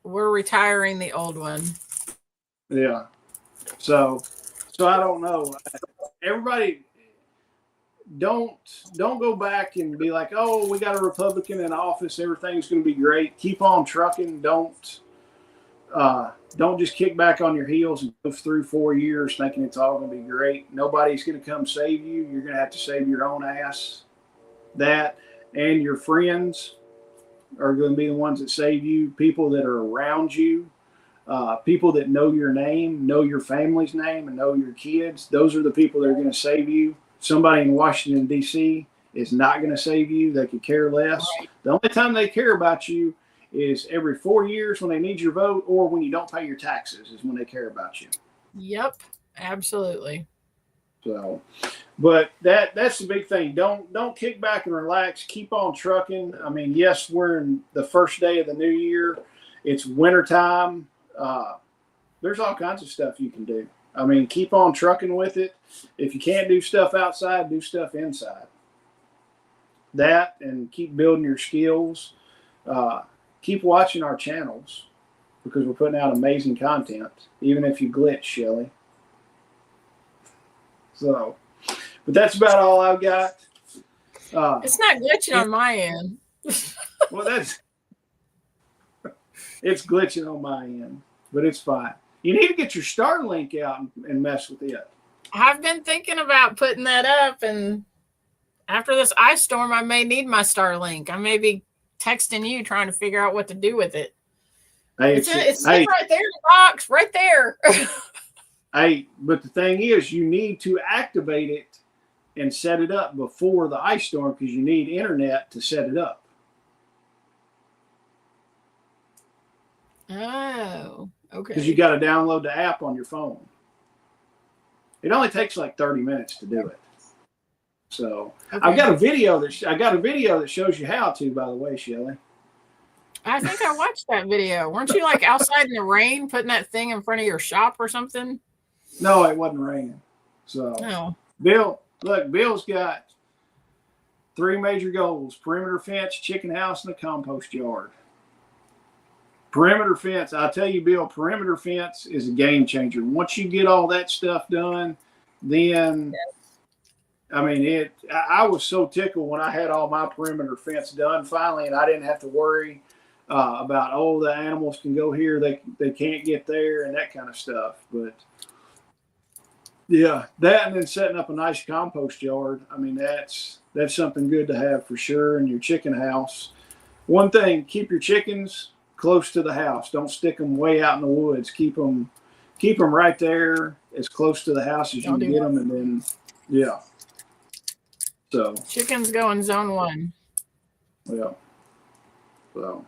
We're retiring the old one. Yeah. So I don't know. Everybody, don't go back and be like, "Oh, we got a Republican in office. Everything's going to be great." Keep on trucking. Don't just kick back on your heels and go through 4 years thinking it's all going to be great. Nobody's going to come save you. You're going to have to save your own ass. That, and your friends are going to be the ones that save you. People that are around you, people that know your name, know your family's name, and know your kids. Those are the people that are going to save you. Somebody in Washington, D.C. is not going to save you. They could care less. Right. The only time they care about you is every 4 years when they need your vote, or when you don't pay your taxes is when they care about you. Yep, absolutely. So, but that's the big thing. Don't kick back and relax. Keep on trucking. I mean, yes, we're in the first day of the new year. It's wintertime. There's all kinds of stuff you can do. I mean, keep on trucking with it. If you can't do stuff outside, do stuff inside. That, and keep building your skills. Keep watching our channels, because we're putting out amazing content, even if you glitch, Shelly. So, but that's about all I've got. It's not glitching on my end. Well, it's glitching on my end, but it's fine. You need to get your Starlink out and mess with it. I've been thinking about putting that up, and after this ice storm, I may need my Starlink. I may be texting you trying to figure out what to do with it. Hey, it's right there in the box, right there. Hey, but the thing is, you need to activate it and set it up before the ice storm, because you need internet to set it up. Oh, okay. Because you got to download the app on your phone. It only takes like 30 minutes to do it. So okay. I got a video that shows you how to, by the way, Shelly. I think I watched that video. Weren't you like outside in the rain putting that thing in front of your shop or something? No, it wasn't raining. So no. Bill's got 3 major goals: perimeter fence, chicken house, and a compost yard. Perimeter fence, I tell you, Bill, perimeter fence is a game changer. Once you get all that stuff done, then I mean, I was so tickled when I had all my perimeter fence done finally, and I didn't have to worry about, the animals can go here, they can't get there, and that kind of stuff. But yeah, that, and then setting up a nice compost yard. I mean, that's something good to have for sure. And your chicken house. One thing, keep your chickens close to the house. Don't stick them way out in the woods. Keep them right there, as close to the house as you can get them, and then yeah. So chickens go in zone 1. Yeah. So,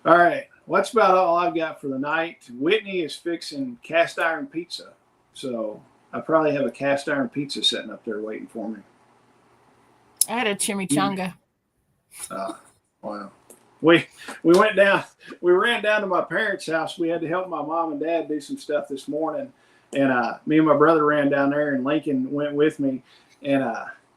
all right. Well, that's about all I've got for the night. Whitney is fixing cast iron pizza, so I probably have a cast iron pizza sitting up there waiting for me. I had a chimichanga. Wow. We ran down to my parents' house. We had to help my mom and dad do some stuff this morning, and me and my brother ran down there, and Lincoln went with me, and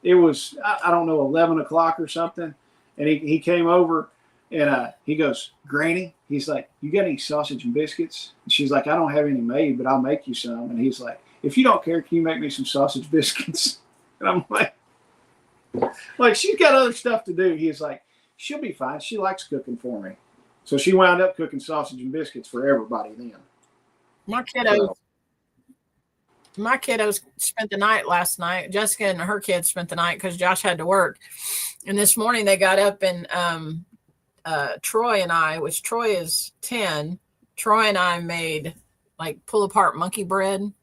it was, I don't know, 11 o'clock or something. And he came over, and he goes, "Granny," he's like, "you got any sausage and biscuits?" And she's like, "I don't have any made, but I'll make you some." And he's like, "If you don't care, can you make me some sausage biscuits?" And I'm like, she's got other stuff to do. He's like, "She'll be fine. She likes cooking for me." So she wound up cooking sausage and biscuits for everybody then. My kiddos spent the night last night. Jessica and her kids spent the night because Josh had to work. And this morning they got up, and Troy and I, which Troy is 10, Troy and I made like pull apart monkey bread.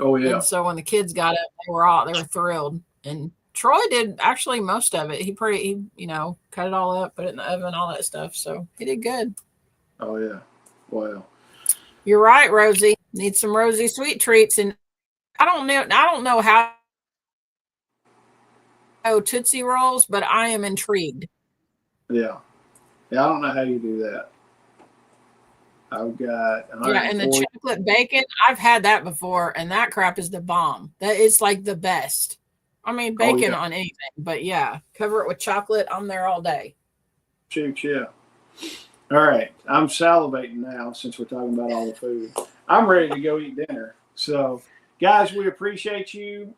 Oh yeah. And so when the kids got up, they were thrilled. And Troy did actually most of it. He cut it all up, put it in the oven, all that stuff. So he did good. Oh yeah. Wow. You're right, Rosie. Need some Rosie sweet treats. And I don't know how Tootsie Rolls, but I am intrigued. Yeah. Yeah, I don't know how you do that. I've got and the chocolate bacon, I've had that before, and that crap is the bomb. That is like the best. I mean, bacon on anything, but yeah, cover it with chocolate. I'm there all day. Shoot, yeah. All right, I'm salivating now since we're talking about all the food. I'm ready to go eat dinner. So, guys, we appreciate you.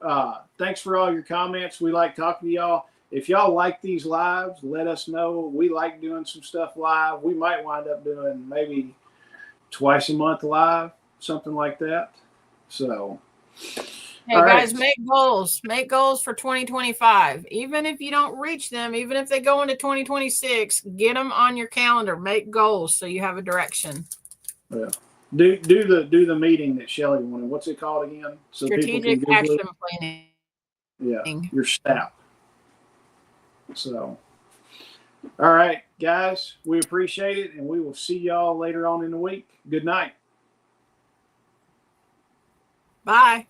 Thanks for all your comments. We like talking to y'all. If y'all like these lives, let us know. We like doing some stuff live. We might wind up doing maybe twice a month live, something like that. So, Hey All guys, right. make goals for 2025. Even if you don't reach them, even if they go into 2026, get them on your calendar. Make goals so you have a direction. Yeah. Do the meeting that Shelly wanted. What's it called again? So people can Strategic Google action it. planning. Yeah, your STAP. So, all right, guys, we appreciate it, and we will see y'all later on in the week. Good night. Bye.